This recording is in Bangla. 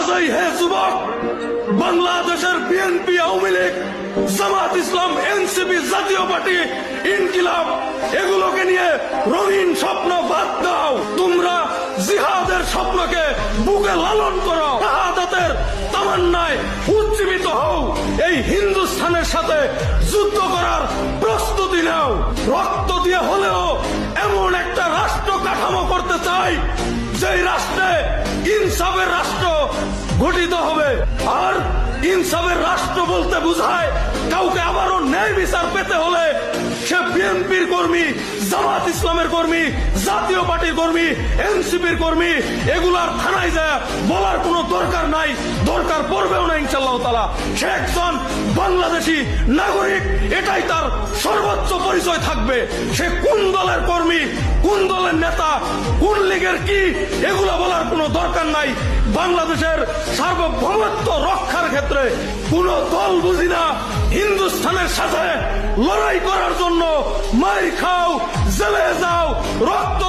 কাজেই হে যুবক, বাংলাদেশের বিএনপি, আওয়ামী লীগ, জামাত ইসলাম, এনসিপি, জাতীয় পার্টি, ইনকিলাব এগুলোকে নিয়ে রঙিন স্বপ্ন বাদ দাও। তোমরা জিহাদের স্বপ্নকে বুকে লালন করো, শাহাদাতের তামান্নায় উজ্জীবিত হও। এই হিন্দুস্তানের সাথে যুদ্ধ করার প্রস্তুতি নাও। রক্ত দিয়ে হলেও এমন একটা রাষ্ট্র কাঠামো করতে চাই যেই রাষ্ট্রে ইনসাফের রাষ্ট্র গঠিত হবে। আর ইনসাফের রাষ্ট্র বলতে বোঝায় কাউকে আবারও ন্যায় বিচার পেতে হলে সে বিএনপির কর্মী, জামাত ইসলামের কর্মী, জাতীয় পার্টির কর্মী, এনসিপির কর্মী, এগুলার থানায় যায় বলার কোনো দরকার নাই, দরকার পড়বেও না ইনশাআল্লাহ তাআলা। সে একজন বাংলাদেশী নাগরিক, এটাই তার সর্বোচ্চ পরিচয় থাকবে। সে কোন দলের কর্মী, কোন দলের নেতা, কোন লীগের কি, এগুলো বলার কোনো দরকার নাই। বাংলাদেশের সার্বভৌমত্ব রক্ষার ক্ষেত্রে কোন দল বুঝি না। হিন্দুস্তানের সাথে লড়াই করার জন্য মার খাও, জেলে যাও, রক্ত